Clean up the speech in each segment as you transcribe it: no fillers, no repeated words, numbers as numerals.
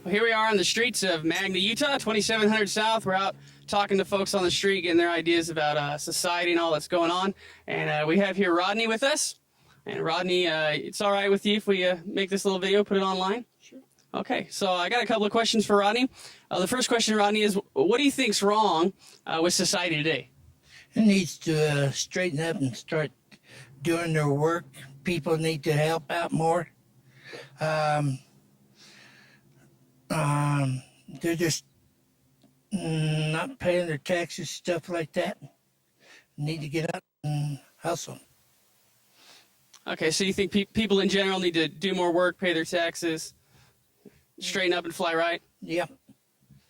Well, here we are on the streets of Magna, Utah, 2700 South. We're out talking to folks on the street, getting their ideas about society and all that's going on. And we have here Rodney with us. And Rodney, it's all right with you if we make this little video, put it online? Sure. Okay, so I got a couple of questions for Rodney. The first question, Rodney, is what do you think's wrong with society today? It needs to straighten up and start doing their work. People need to help out more. They're just not paying their taxes, stuff like that. Need to get out and hustle. Okay, so you think people in general need to do more work, pay their taxes, straighten up and fly right? Yeah.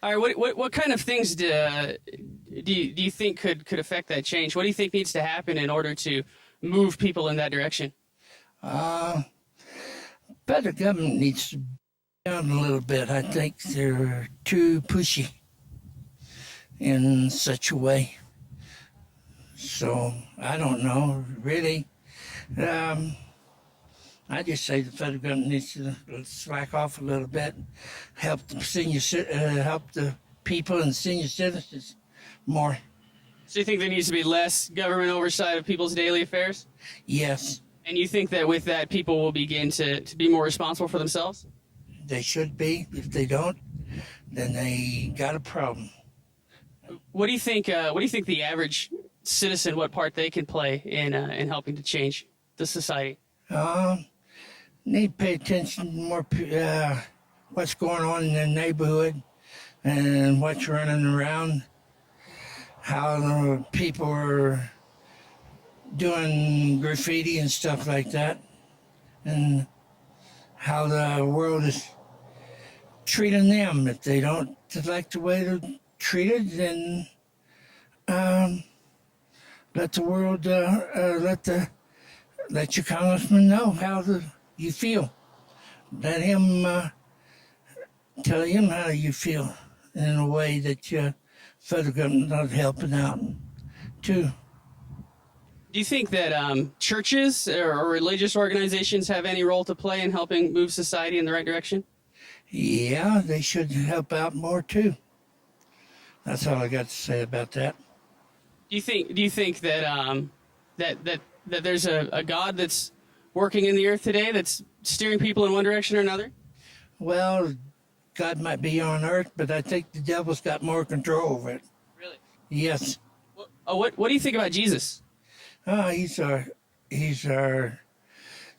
All right, what kind of things do you think could affect that change? What do you think needs to happen in order to move people in that direction? Better government needs to down a little bit. I think they're too pushy in such a way. So I don't know, really. I just say the federal government needs to slack off a little bit, help the help the people and senior citizens more. So you think there needs to be less government oversight of people's daily affairs? Yes. And you think that with that, people will begin to be more responsible for themselves? They should be. If they don't, then they got a problem. What do you think? What do you think the average citizen, what part they can play in helping to change the society? Need to pay attention more. What's going on in their neighborhood and what's running around. How the people are doing graffiti and stuff like that, and how the world is treating them. If they don't like the way they're treated, then let the world, let your congressman know how you feel. Let him tell him how you feel in a way that your federal government not helping out too. Do you think that churches or religious organizations have any role to play in helping move society in the right direction? Yeah, they should help out more too. That's all I got to say about that. Do you think that that there's a God that's working in the earth today that's steering people in one direction or another? Well, God might be on earth, but I think the devil's got more control over it. Really? Yes. What do you think about Jesus? Oh, he's our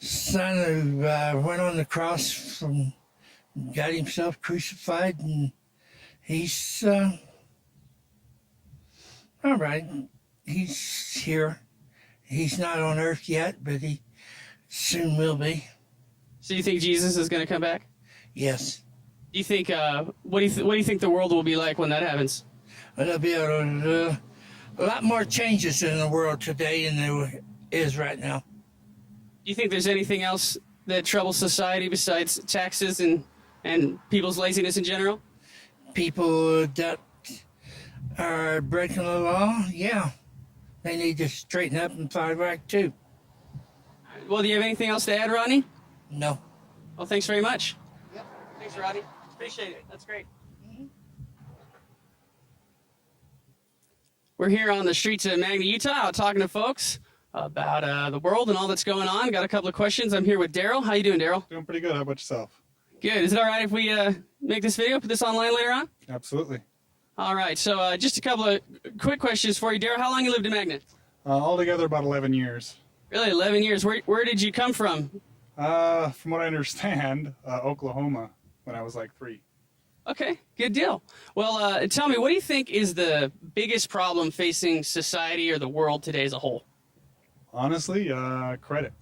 son who went on the cross got himself crucified, and he's all right. He's here. He's not on earth yet, but he soon will be. So you think Jesus is going to come back? Yes. Do you think what do you think the world will be like when that happens? There'll be a lot more changes in the world today than there is right now. Do you think there's anything else that troubles society besides taxes and people's laziness in general? People that are breaking the law, yeah, they need to straighten up and fight right too. Well, do you have anything else to add, Rodney? No. Well, thanks very much. Yep. Thanks, Rodney. Appreciate it. That's great. We're here on the streets of Magna, Utah, talking to folks about the world and all that's going on. Got a couple of questions. I'm here with Daryl. How you doing, Daryl? Doing pretty good. How about yourself? Good. Is it all right if we make this video, put this online later on? Absolutely. All right. So just a couple of quick questions for you, Daryl. How long you lived in Magna? Altogether about 11 years. Really, 11 years. Where did you come from? From what I understand, Oklahoma, when I was like 3. Okay, good deal. Well, tell me, what do you think is the biggest problem facing society or the world today as a whole? Honestly, credit.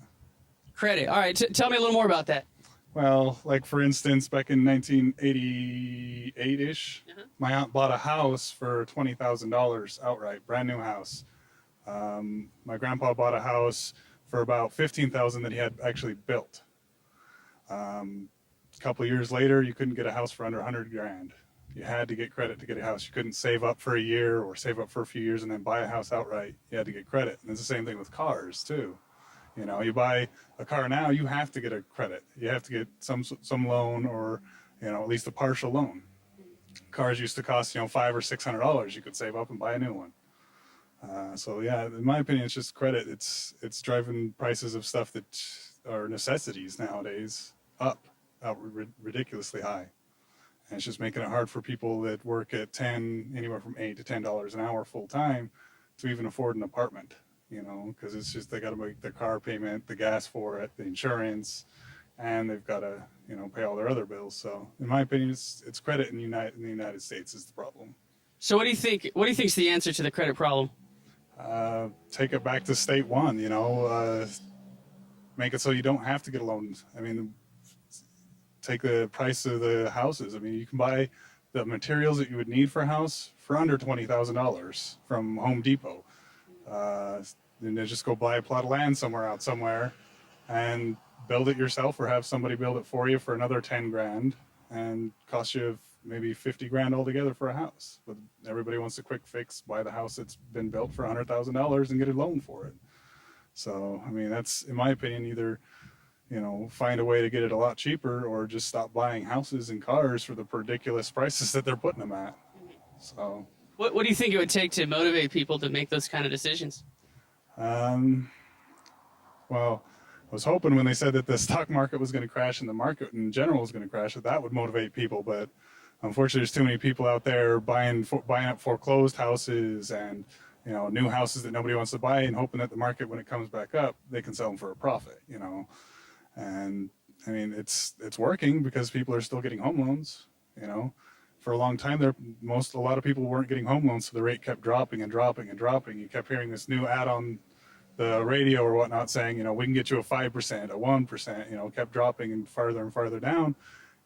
Credit. All right, tell me a little more about that. Well, like for instance, back in 1988-ish, my aunt bought a house for $20,000 outright, brand new house. My grandpa bought a house for about $15,000 that he had actually built. A couple of years later, you couldn't get a house for under 100 grand. You had to get credit to get a house. You couldn't save up for a year or save up for a few years and then buy a house outright. You had to get credit. And it's the same thing with cars too. You know, you buy a car now, you have to get a credit. You have to get some loan or at least a partial loan. Cars used to cost, $500 or $600. You could save up and buy a new one. So yeah, in my opinion, it's just credit. It's driving prices of stuff that are necessities nowadays up ridiculously high. And it's just making it hard for people that work at anywhere from $8 to $10 an hour full time to even afford an apartment, because it's just, they got to make their car payment, the gas for it, the insurance, and they've got to, pay all their other bills. So in my opinion, it's credit in the United States is the problem. So what do you think? What do you think is the answer to the credit problem? Take it back to state one, make it so you don't have to get a loan. I mean, take the price of the houses. I mean, you can buy the materials that you would need for a house for under $20,000 from Home Depot. And then just go buy a plot of land somewhere and build it yourself, or have somebody build it for you for another 10 grand and cost you maybe 50 grand altogether for a house. But everybody wants a quick fix, buy the house that's been built for $100,000 and get a loan for it. So, I mean, that's, in my opinion, either, find a way to get it a lot cheaper, or just stop buying houses and cars for the ridiculous prices that they're putting them at. So, What do you think it would take to motivate people to make those kind of decisions? Well, I was hoping when they said that the stock market was going to crash and the market in general was going to crash, that would motivate people. But unfortunately, there's too many people out there buying up foreclosed houses and new houses that nobody wants to buy, and hoping that the market, when it comes back up, they can sell them for a profit. And I mean, it's working because people are still getting home loans. For a long time there, a lot of people weren't getting home loans, so the rate kept dropping and dropping and dropping. You kept hearing this new ad on the radio or whatnot saying, we can get you a 5%, a 1%, kept dropping and farther down.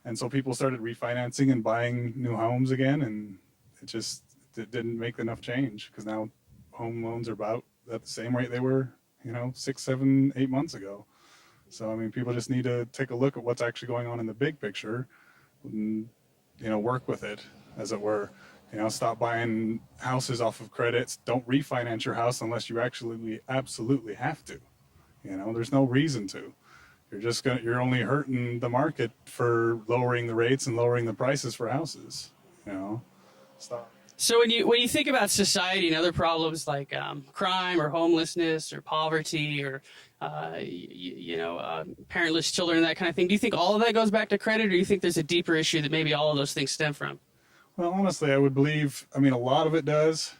And so people started refinancing and buying new homes again, and it didn't make enough change, because now home loans are about at the same rate they were, 6, 7, 8 months ago. So, I mean, people just need to take a look at what's actually going on in the big picture and, work with it, as it were. Stop buying houses off of credits. Don't refinance your house unless you absolutely have to. There's no reason to. You're only hurting the market for lowering the rates and lowering the prices for houses. Stop. So when you think about society and other problems like crime or homelessness or poverty or parentless children and that kind of thing, do you think all of that goes back to credit, or do you think there's a deeper issue that maybe all of those things stem from? Well, honestly, I would believe, a lot of it does,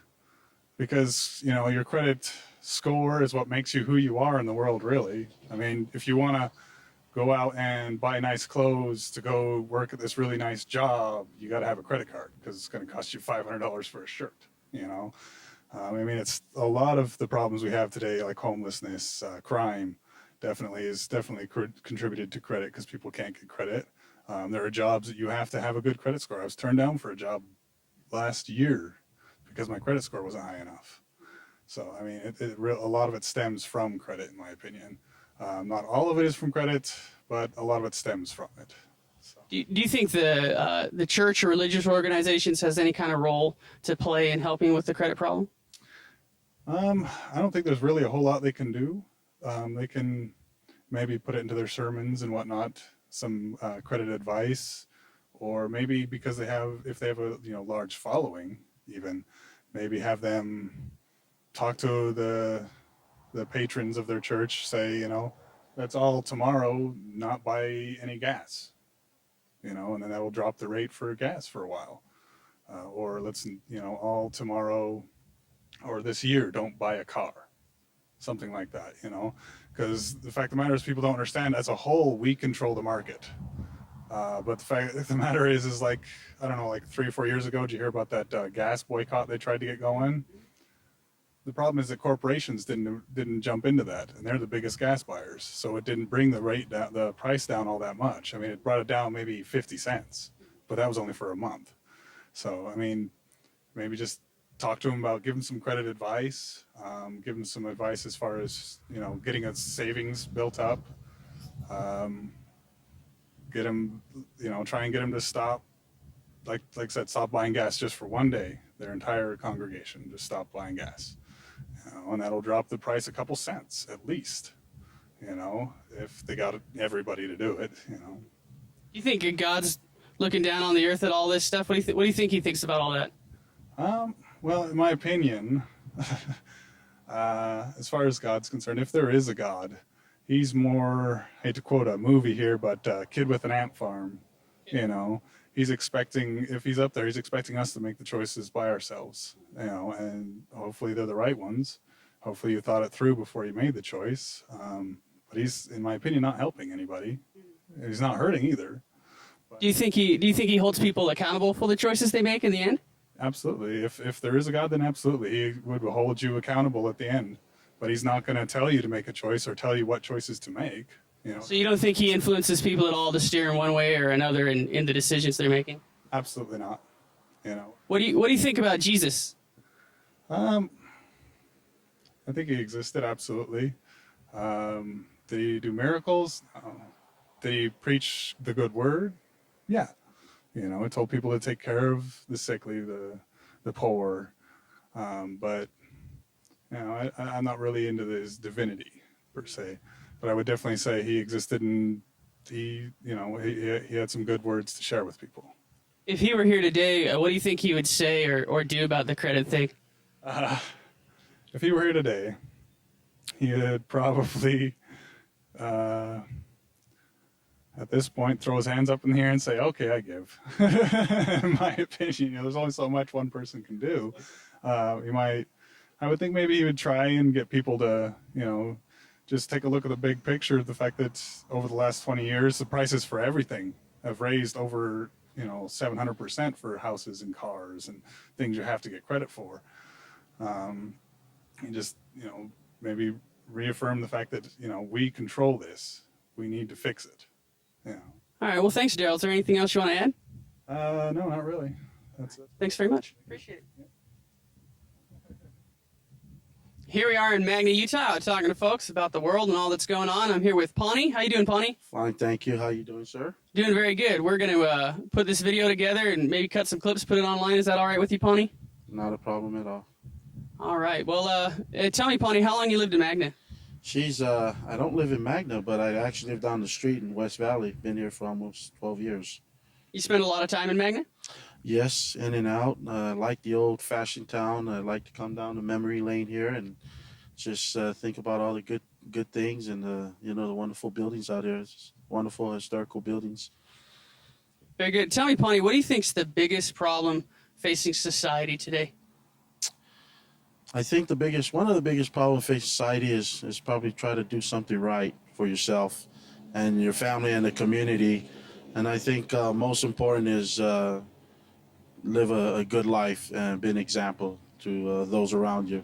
because, your credit score is what makes you who you are in the world, really. I mean, if you want to go out and buy nice clothes to go work at this really nice job, you got to have a credit card, because it's going to cost you $500 for a shirt, it's a lot of the problems we have today, like homelessness, crime, definitely contributed to credit, because people can't get credit. There are jobs that you have to have a good credit score. I was turned down for a job last year because my credit score wasn't high enough. So, I mean, a lot of it stems from credit, in my opinion. Not all of it is from credit, but a lot of it stems from it. So. Do you think the church or religious organizations has any kind of role to play in helping with the credit problem? I don't think there's really a whole lot they can do. They can maybe put it into their sermons and whatnot, some credit advice, or maybe because if they have a large following, even maybe have them talk to the patrons of their church, say, let's all tomorrow not buy any gas, and then that will drop the rate for gas for a while, or let's all tomorrow or this year don't buy a car, something like that, because the fact of the matter is, people don't understand, as a whole we control the market, but the fact of the matter is like, I don't know, like 3 or 4 years ago, did you hear about that gas boycott they tried to get going? The problem is that corporations didn't jump into that, and they're the biggest gas buyers, so it didn't bring the price down all that much. I mean, it brought it down maybe 50 cents, but that was only for a month. So, I mean, maybe just talk to them about, give them some credit advice, give them some advice as far as, getting a savings built up, get them, try and get them to stop, like I said, stop buying gas just for one day, their entire congregation, just stop buying gas, and that'll drop the price a couple cents at least, if they got everybody to do it, Do you think God's looking down on the earth at all this stuff? What do you think he thinks about all that? Well, in my opinion, as far as God's concerned, if there is a God, he's more, I hate to quote a movie here, but Kid with an Ant Farm. You know, he's expecting, if he's up there, he's expecting us to make the choices by ourselves, you know, and hopefully they're the right ones. Hopefully you thought it through before you made the choice. But he's, in my opinion, not helping anybody. He's not hurting either. Do you think he holds people accountable for the choices they make in the end? Absolutely. If there is a God, then absolutely he would hold you accountable at the end. But he's not going to tell you to make a choice or tell you what choices to make. You know. So you don't think he influences people at all to steer in one way or another in the decisions they're making? Absolutely not. You know. What do you think about Jesus? I think he existed. Absolutely. Did he do miracles? No. Did he preach the good word? Yeah. You know, he told people to take care of the sickly, the poor. But, you know, I'm not really into his divinity per se. But I would definitely say he existed and he had some good words to share with people. If he were here today, what do you think he would say or do about the credit thing? If he were here today, he would probably, at this point, throw his hands up in the air and say, okay, I give. In my opinion, you know, there's only so much one person can do. I would think maybe he would try and get people to, you know, just take a look at the big picture. The fact that over the last 20 years, the prices for everything have raised over, you know, 700% for houses and cars and things you have to get credit for. And just, you know, maybe reaffirm the fact that, you know, we control this. We need to fix it. Yeah. All right. Well, thanks, Daryl. Is there anything else you want to add? No, not really. That's it. Thanks very much. Appreciate it. Here we are in Magna, Utah, talking to folks about the world and all that's going on. I'm here with Pawnee. How you doing, Pawnee? Fine, thank you. How you doing, sir? Doing very good. We're going to put this video together and maybe cut some clips, put it online. Is that all right with you, Pawnee? Not a problem at all. All right. Well, tell me, Pawnee, how long you lived in Magna? I don't live in Magna, but I actually live down the street in West Valley. Been here for almost 12 years. You spend a lot of time in Magna? Yes, in and out. I like the old-fashioned town. I like to come down to memory lane here and just think about all the good things and you know, the wonderful buildings out here. It's wonderful historical buildings. Very good. Tell me, Pawnee, what do you think is the biggest problem facing society today? I think one of the biggest problems facing society is probably try to do something right for yourself and your family and the community. And I think most important is live a good life and be an example to those around you.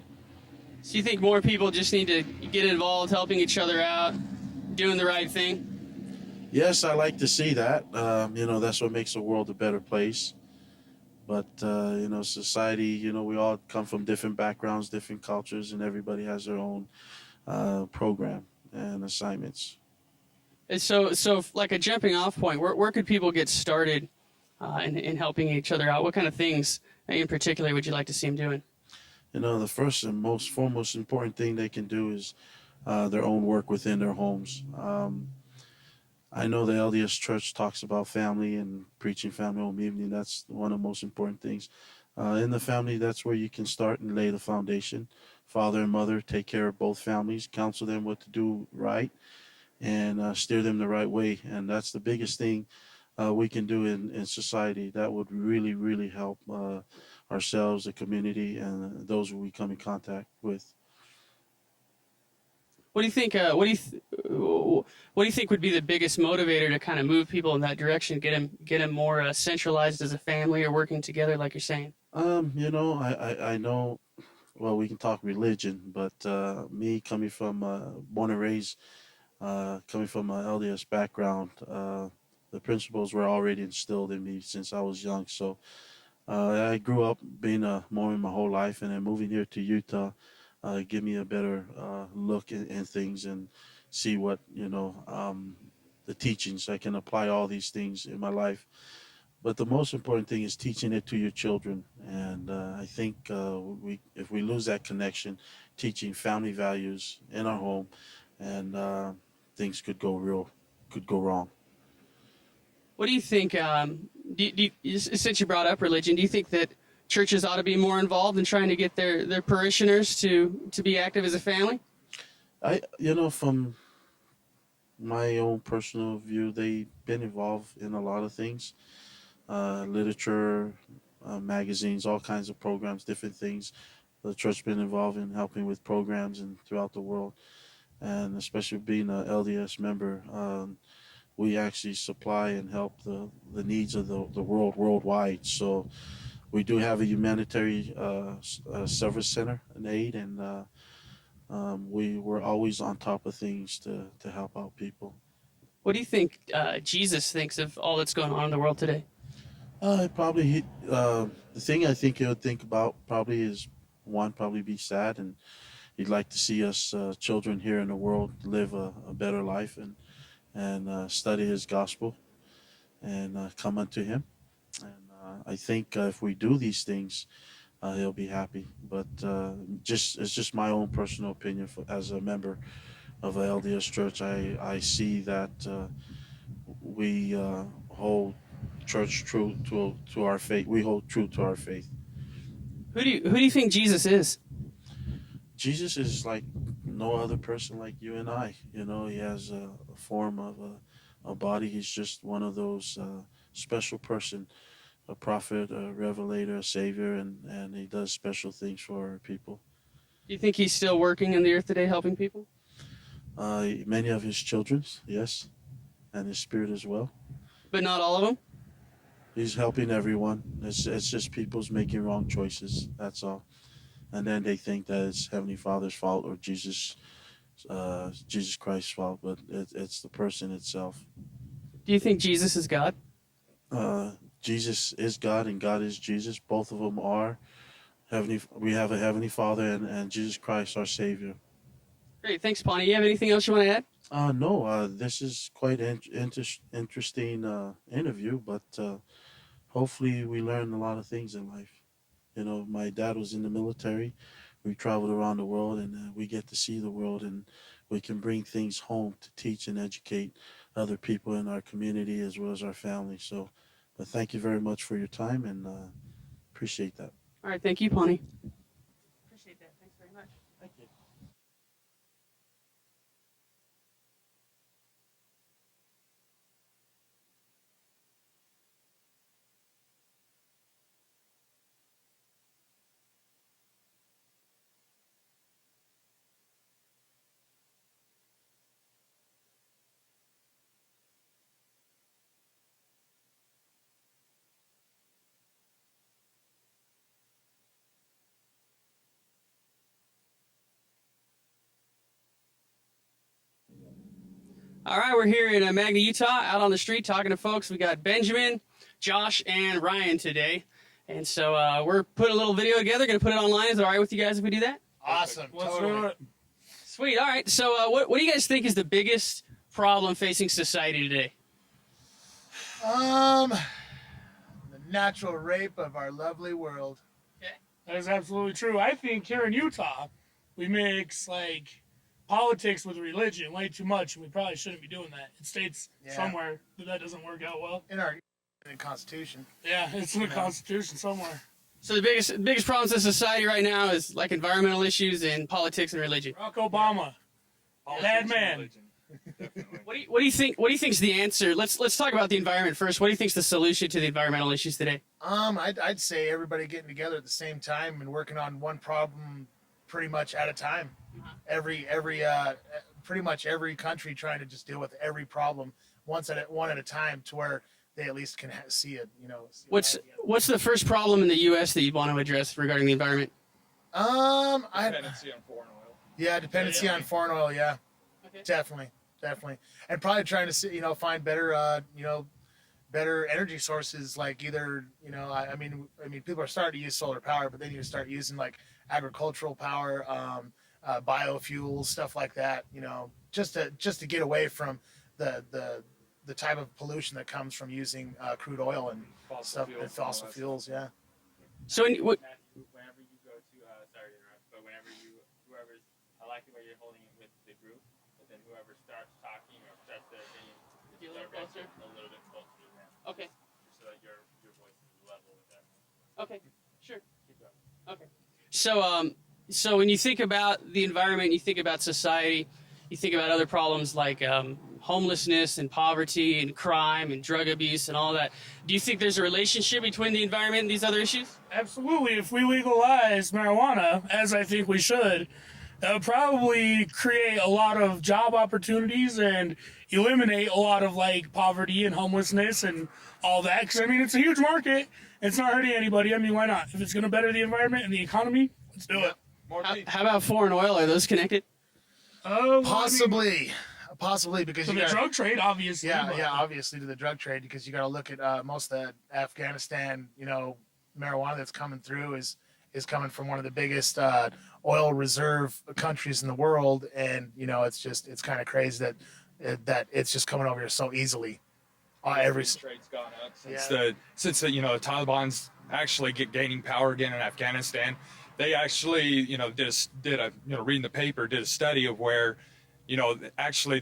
So you think more people just need to get involved, helping each other out, doing the right thing? Yes, I like to see that. You know, that's what makes the world a better place. But, you know, society, you know, we all come from different backgrounds, different cultures, and everybody has their own program and assignments. And so like a jumping off point, where could people get started in helping each other out? What kind of things in particular would you like to see them doing? You know, the first and most foremost important thing they can do is their own work within their homes. I know the LDS Church talks about family and preaching family home evening. That's one of the most important things. In the family, that's where you can start and lay the foundation. Father and mother take care of both families, counsel them what to do right, and steer them the right way. And that's the biggest thing we can do in society. That would really, really help ourselves, the community, and those who we come in contact with. What do you think? What do you think would be the biggest motivator to kind of move people in that direction, get them more centralized as a family or working together, like you're saying? You know, I know. Well, we can talk religion, but me coming from born and raised, coming from an LDS background, the principles were already instilled in me since I was young. So I grew up being a Mormon my whole life, and then moving here to Utah. Give me a better look in things and see what, you know, the teachings. I can apply all these things in my life. But the most important thing is teaching it to your children. And I think if we lose that connection, teaching family values in our home, and things could go wrong. What do you think? Since you brought up religion, do you think that churches ought to be more involved in trying to get their parishioners to be active as a family? From my own personal view, they've been involved in a lot of things, literature, magazines, all kinds of programs, different things. The church been involved in helping with programs and throughout the world, and especially being an LDS member, we actually supply and help the needs of the world worldwide. So we do have a humanitarian service center and aid, and we were always on top of things to help out people. What do you think Jesus thinks of all that's going on in the world today? The thing I think he would think about probably is one, probably be sad, and he'd like to see us children here in the world live a better life and study his gospel and come unto him. And I think if we do these things, he'll be happy. But just it's just my own personal opinion as a member of a LDS church. I see that we hold church true to our faith. We hold true to our faith. Who do you think Jesus is? Jesus is like no other person like you and I. He has a form of a body. He's just one of those special person, a prophet, a revelator, a savior, and he does special things for people. Do you think he's still working in the earth today, helping people? Many of his children, yes, and his spirit as well. But not all of them? He's helping everyone. It's just people's making wrong choices. That's all. And then they think that it's Heavenly Father's fault or Jesus Christ's fault, but it's the person itself. Do you think Jesus is God? Jesus is God and God is Jesus. Both of them are heavenly. We have a Heavenly Father and Jesus Christ, our Savior. Great, thanks, Pawnee. You have anything else you want to add? No. This is quite an interesting interview, but hopefully we learn a lot of things in life. My dad was in the military. We traveled around the world, and we get to see the world, and we can bring things home to teach and educate other people in our community as well as our family. So, but thank you very much for your time, and appreciate that. All right, thank you, Pawnee. Appreciate that. Thanks very much. Thank you. All right, we're here in Magna, Utah, out on the street talking to folks. We got Benjamin, Josh, and Ryan today. And so we're putting a little video together, going to put it online. Is it all right with you guys if we do that? Awesome. Let's Totally. do it. Sweet. All right. So what do you guys think is the biggest problem facing society today? The natural rape of our lovely world. That is absolutely true. I think here in Utah, we mix politics with religion way too much, and we probably shouldn't be doing that. It states somewhere that doesn't work out well. In our Constitution. Yeah, it's in the Constitution somewhere. So the biggest problems in society right now is like environmental issues and politics and religion. Barack Obama, bad man. What do you think? What do you think is the answer? Let's talk about the environment first. What do you think is the solution to the environmental issues today? I'd say everybody getting together at the same time and working on one problem pretty much at a time. Pretty much every country trying to just deal with every problem one at a time, to where they at least can see it. What's the first problem in the U.S. that you'd want to address regarding the environment? Dependency on foreign oil. Yeah, dependency on foreign oil. Yeah, Okay. definitely, and probably trying to find better better energy sources, like either I mean people are starting to use solar power, but then you start using like agricultural power, biofuels, stuff like that. Just to get away from the type of pollution that comes from using crude oil and fossil fuels. Yeah. So Whenever you go to, sorry to interrupt, but whoever's, I like the way you're holding it with the group, but then whoever starts talking or starts their opinion, Get a little closer. a little bit closer to them. Okay. so that your voice is level with that. Okay. Sure. Keep going. Okay. So when you think about the environment, you think about society, you think about other problems like homelessness and poverty and crime and drug abuse and all that. Do you think there's a relationship between the environment and these other issues? Absolutely. If we legalize marijuana, as I think we should, that would probably create a lot of job opportunities and eliminate a lot of like poverty and homelessness and all that. Because I mean, it's a huge market. It's not hurting anybody. I mean, why not? If it's going to better the environment and the economy, let's do it. How about foreign oil? Are those connected? Possibly because So you the got drug trade, obviously. but- obviously to the drug trade, because you got to look at most of the Afghanistan, marijuana that's coming through is coming from one of the biggest oil reserve countries in the world, and it's kind of crazy that it's just coming over here so easily. Trade's gone up since the Taliban's actually gaining power again in Afghanistan. They actually did a reading the paper, did a study of where actually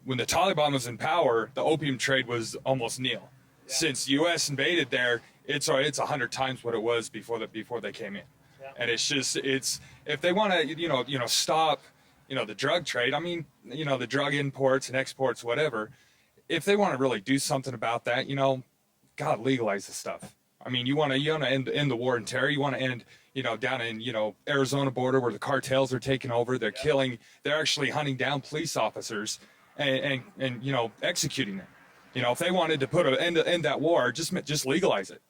when the Taliban was in power, the opium trade was almost nil. Yeah. Since the U.S. invaded there, it's 100 times what it was before they came in. Yeah. And it's if they want to stop the drug trade, I mean the drug imports and exports, whatever. If they want to really do something about that, God, legalize this stuff. I mean, you want to end the war in terror. You want to end down in Arizona border where the cartels are taking over. They're killing. They're actually hunting down police officers and executing them. If they wanted to put an end that war, just legalize it.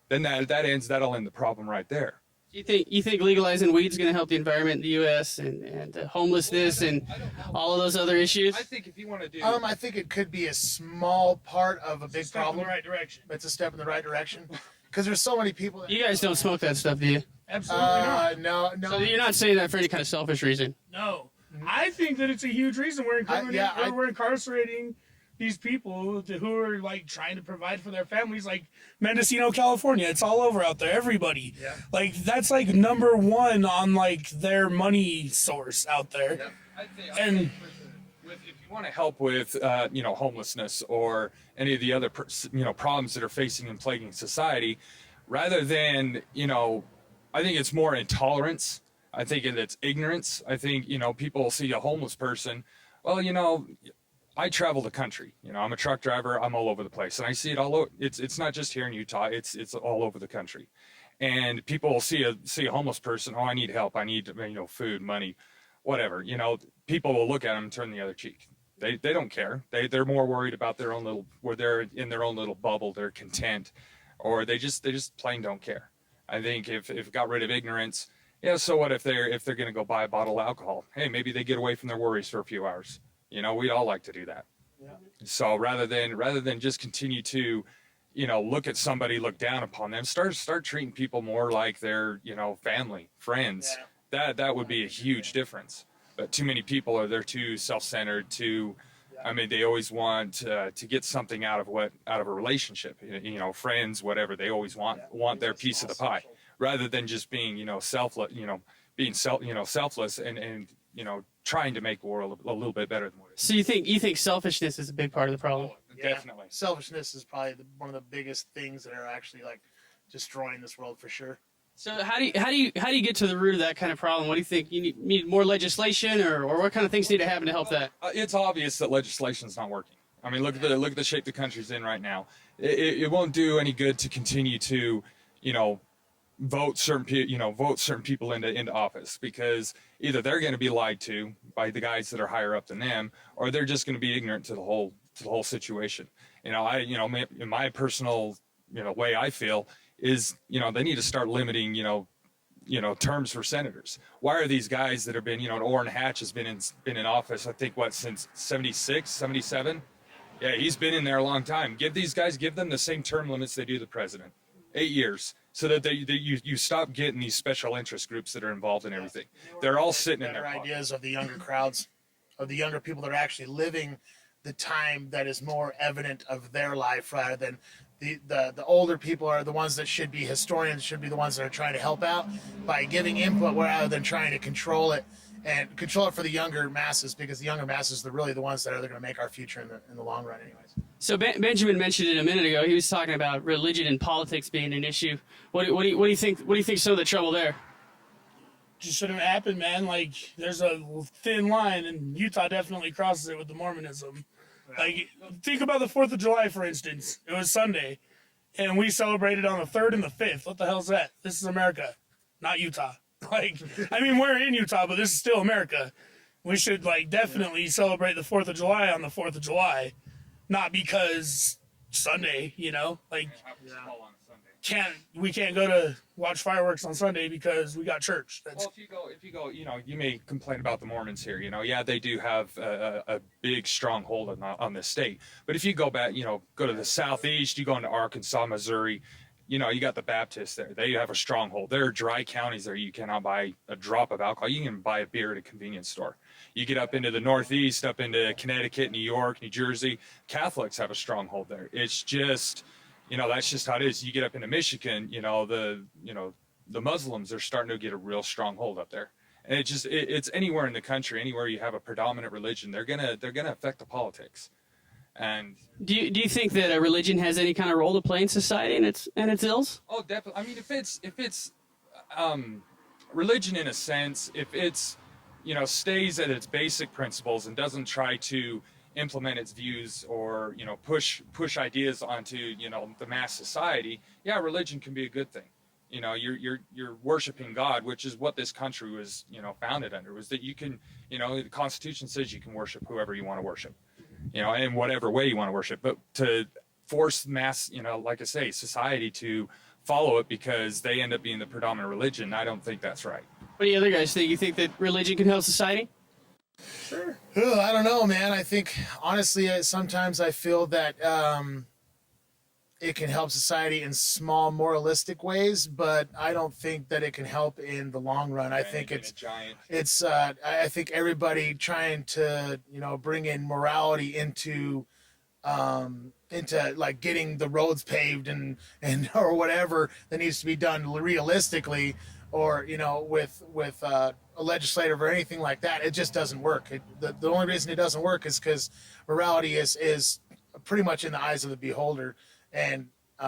Then that'll end the problem right there. You think legalizing weed's going to help the environment in the U.S. and homelessness and all of those other issues? I think if you want to do, I think it could be a small part of a big Step in problem. the right direction. It's a step in the right direction because there's so many people. You guys don't smoke that stuff, do you? Absolutely not. No. So you're not saying that for any kind of selfish reason? No. I think that it's a huge reason we're incarcerating these people who are like trying to provide for their families, like Mendocino, California. It's all over out there. Everybody. Yeah. Like that's like number one on like their money source out there. Yeah. I think if you want to help with homelessness or any of the other problems that are facing and plaguing society, rather than I think it's more intolerance. I think it's ignorance. I think people see a homeless person. Well, I travel the country. I'm a truck driver. I'm all over the place, and I see it all over. It's not just here in Utah. It's all over the country, and people will see a homeless person. Oh, I need help. I need food, money, whatever. People will look at them and turn the other cheek. They don't care. They're more worried about their own little, where they're in their own little bubble. They're content, or they just plain don't care. I think if it got rid of ignorance, so what if they're going to go buy a bottle of alcohol? Hey, maybe they get away from their worries for a few hours. We'd all like to do that. Yeah. So rather than just continue to, look at somebody, look down upon them, start treating people more like they're, family, friends. Yeah. That would be a huge difference. But too many people they're too self-centered. I mean, they always want to get something out of a relationship. Friends, whatever. They always want their piece of the pie, rather than just being selfless. Selfless and trying to make the world a little bit better than what it is. So you think selfishness is a big part of the problem? Definitely. Selfishness is probably one of the biggest things that are actually like destroying this world for sure. So how do you get to the root of that kind of problem? What do you think? You need more legislation, or what kind of things need to happen to help that? It's obvious that legislation's not working. I mean, look at the shape the country's in right now. It won't do any good to continue to, vote certain people into office, because either they're going to be lied to by the guys that are higher up than them, or they're just going to be ignorant to the whole situation. In my personal way I feel is they need to start limiting terms for senators. Why are ththese guys that have been Orrin Hatch has been in office, I think since 76, 77? Yeah, he's been in there a long time. Give them the same term limits they do the president, 8 years. So that you stop getting these special interest groups that are involved in everything. They're all sitting in their ideas of the younger crowds, of the younger people that are actually living the time that is more evident of their life, rather than the older people are the ones that should be historians, should be the ones that are trying to help out by giving input rather than trying to control it and control it for the younger masses, because the younger masses are really the ones that are going to make our future in the long run, anyways. So Benjamin mentioned it a minute ago. He was talking about religion and politics being an issue. What do you think? What do you think some of the trouble there? Just shouldn't happen, man. Like, there's a thin line, and Utah definitely crosses it with the Mormonism. Like, think about the 4th of July, for instance. It was Sunday, and we celebrated on the 3rd and the 5th. What the hell's that? This is America, not Utah. Like, I mean, we're in Utah, but this is still America. We should, like, definitely celebrate the 4th of July on the 4th of July, not because Sunday, you know? Like, we can't go to watch fireworks on Sunday because we got church. That's, well, if you go, you know, you may complain about the Mormons here. You know, yeah, they do have a big stronghold on this state. But if you go back, you know, go to the southeast, you go into Arkansas, Missouri, you know, you got the Baptists there. They have a stronghold. There are dry counties there. You cannot buy a drop of alcohol. You can buy a beer at a convenience store. You get up into the Northeast, up into Connecticut, New York, New Jersey. Catholics have a stronghold there. It's just, you know, that's just how it is. You get up into Michigan, the Muslims are starting to get a real stronghold up there. And it's anywhere in the country, anywhere you have a predominant religion, they're gonna affect the politics. And do you think that a religion has any kind of role to play in society and its ills? oh, definitely. I mean, if it's religion in a sense, if it's, you know, stays at its basic principles and doesn't try to implement its views or, you know, push ideas onto, you know, the mass society, yeah, religion can be a good thing. You know, you're worshiping God, which is what this country was, you know, founded under, was that you can, you know, the Constitution says you can worship whoever you want to worship, you know, in whatever way you want to worship. But to force mass, you know, like I say, society to follow it because they end up being the predominant religion, I don't think that's right. What do you other guys think? You think that religion can help society? Sure. I don't know, man. I think, honestly, sometimes I feel that it can help society in small moralistic ways, but I don't think that it can help in the long run. I think I think everybody trying to, you know, bring in morality into like getting the roads paved and or whatever that needs to be done realistically, or, you know, with a legislative or anything like that. It just doesn't work. The only reason it doesn't work is because morality is pretty much in the eyes of the beholder, and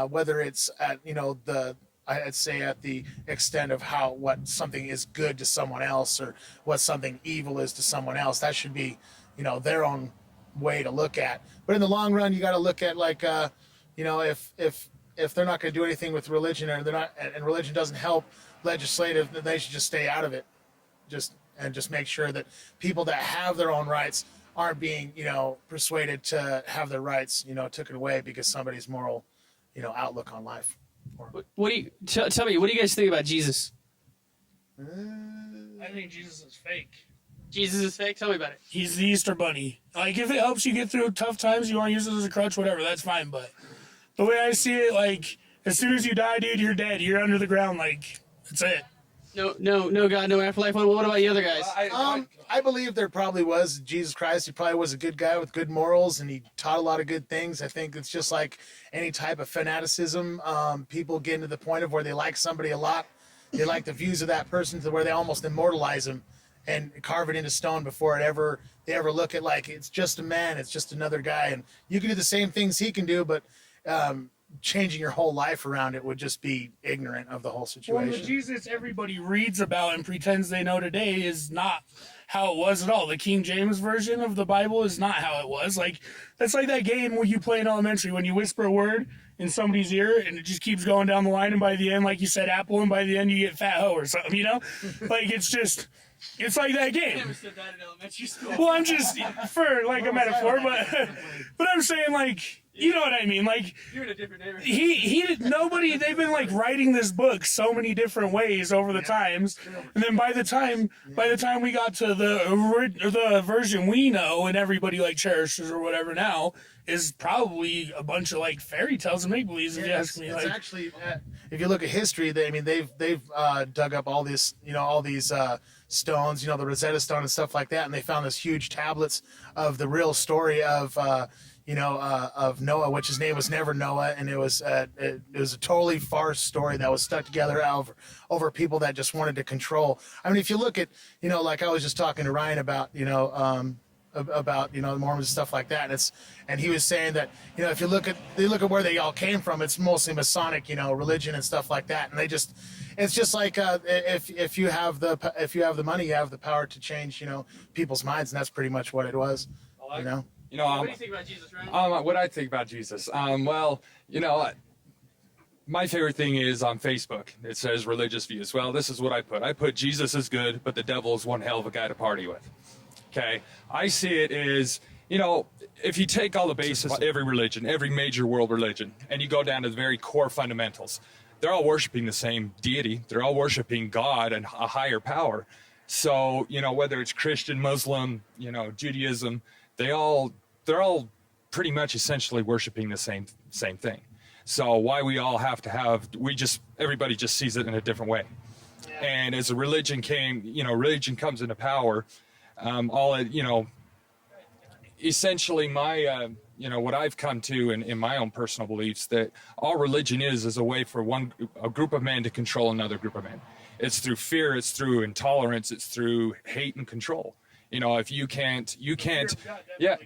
whether it's at, you know, I'd say at the extent of what something is good to someone else or what something evil is to someone else, that should be, you know, their own way to look at. But in the long run, you got to look at, like, you know, if they're not going to do anything with religion, or they're not, and religion doesn't help legislative, then they should just stay out of it. Just make sure that people that have their own rights aren't being, you know, persuaded to have their rights, you know, taken away because somebody's moral, you know, outlook on life. What do you tell me? What do you guys think about Jesus? I think Jesus is fake. Jesus is fake. Tell me about it. He's the Easter Bunny. Like, if it helps you get through tough times, you want to use it as a crutch, whatever, that's fine. But the way I see it, like, as soon as you die, dude, you're dead. You're under the ground. Like, that's it. No God, no afterlife. What about the other guys? I believe there probably was Jesus Christ. He probably was a good guy with good morals, and he taught a lot of good things. I think it's just like any type of fanaticism. People get to the point of where they like somebody a lot. They like the views of that person to where they almost immortalize him and carve it into stone before they ever look at, like, it's just a man, it's just another guy. And you can do the same things he can do, but changing your whole life around it would just be ignorant of the whole situation. Well, the Jesus everybody reads about and pretends they know today is not how it was at all. The King James version of the Bible is not how it was. Like, that's like that game where you play in elementary when you whisper a word in somebody's ear and it just keeps going down the line, and by the end, like you said, apple, and by the end you get fat hoe or something, you know? Like, it's like that game. I never said that in elementary school. Well, I'm just, for like a metaphor, but I'm saying, like, you know what I mean? Like, You're in a different neighborhood. nobody, they've been, like, writing this book so many different ways over the times. And then by the time we got to the version we know and everybody, like, cherishes or whatever now, is probably a bunch of, like, fairy tales and make-believes, if you ask me. It's Like, actually, if you look at history, they've dug up all these stones, you know, the Rosetta Stone and stuff like that, and they found this huge tablets of the real story of of Noah, which his name was never Noah, and it was a totally farce story that was stuck together over people that just wanted to control. I mean, if you look at, like I was just talking to Ryan about, about the Mormons and stuff like that, and he was saying that if you look at where they all came from, it's mostly Masonic religion and stuff like that, and it's just like if you have the money, you have the power to change people's minds, and that's pretty much what it was. What do you think about Jesus, Ryan? What I think about Jesus? Well, my favorite thing is on Facebook. It says religious views. Well, this is what I put. I put Jesus is good, but the devil is one hell of a guy to party with. Okay, I see it as, if you take all the basis of every religion, every major world religion, and you go down to the very core fundamentals, they're all worshiping the same deity. They're all worshiping God and a higher power. So, whether it's Christian, Muslim, Judaism, they're all pretty much essentially worshiping the same thing. So why we all have to everybody just sees it in a different way. Yeah. And as a religion religion comes into power, essentially my, what I've come to in my own personal beliefs, that all religion is a way for a group of men to control another group of men. It's through fear, it's through intolerance, it's through hate and control. If you can't, the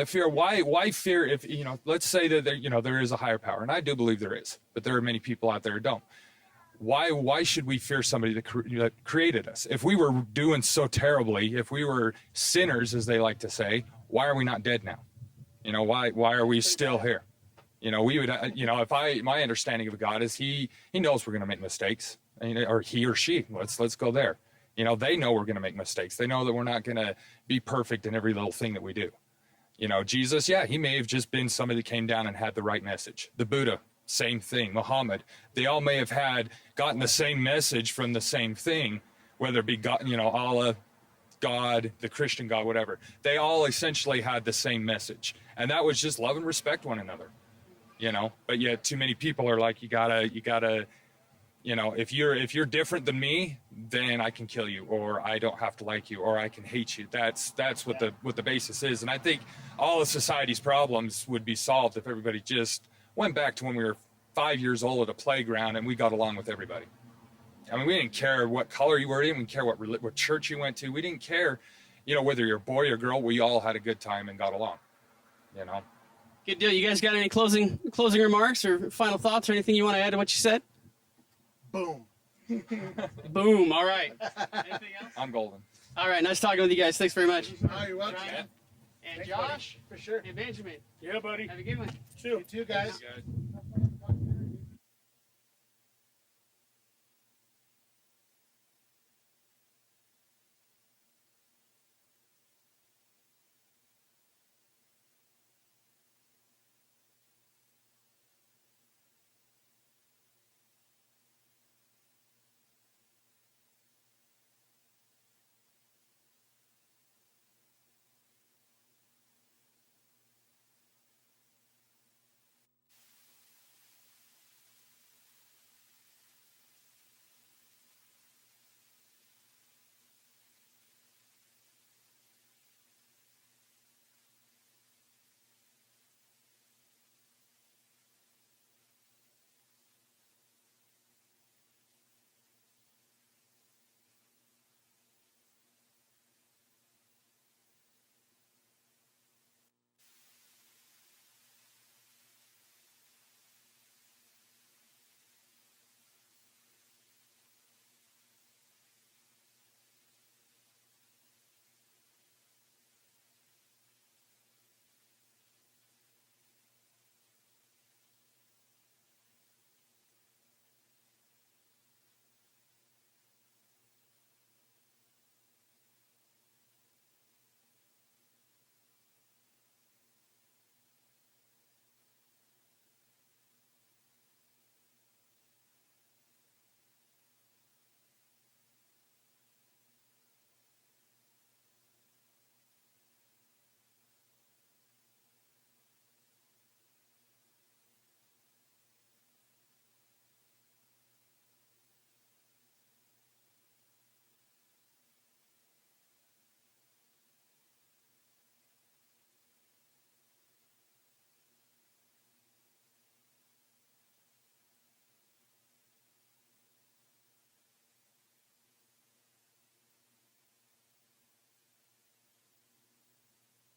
fear, why fear if, let's say that there is a higher power, and I do believe there is, but there are many people out there who don't. Why should we fear somebody that created us? If we were doing so terribly, if we were sinners, as they like to say, why are we not dead now? Why are we still here? We would, my understanding of God is he knows we're going to make mistakes, or he or she, let's go there. They know we're going to make mistakes. They know that we're not going to be perfect in every little thing that we do. Jesus, he may have just been somebody that came down and had the right message. The Buddha, same thing. Muhammad, they all may have gotten the same message from the same thing, whether it be God, Allah, God, the Christian God, whatever. They all essentially had the same message, and that was just love and respect one another. But yet too many people are like, you gotta, if you're different than me, then I can kill you, or I don't have to like you, or I can hate you. That's what the basis is. And I think all of society's problems would be solved if everybody just went back to when we were 5 years old at a playground and we got along with everybody. I mean, we didn't care what color you were. We didn't care what church you went to. We didn't care, whether you're a boy or girl. We all had a good time and got along. Good deal. You guys got any closing remarks or final thoughts or anything you want to add to what you said? Boom. Boom. All right. Anything else? I'm golden. All right. Nice talking with you guys. Thanks very much. Oh, you're welcome. And Josh. For sure. And Benjamin. Yeah, buddy. Have a good one. You too, guys. Thanks, guys.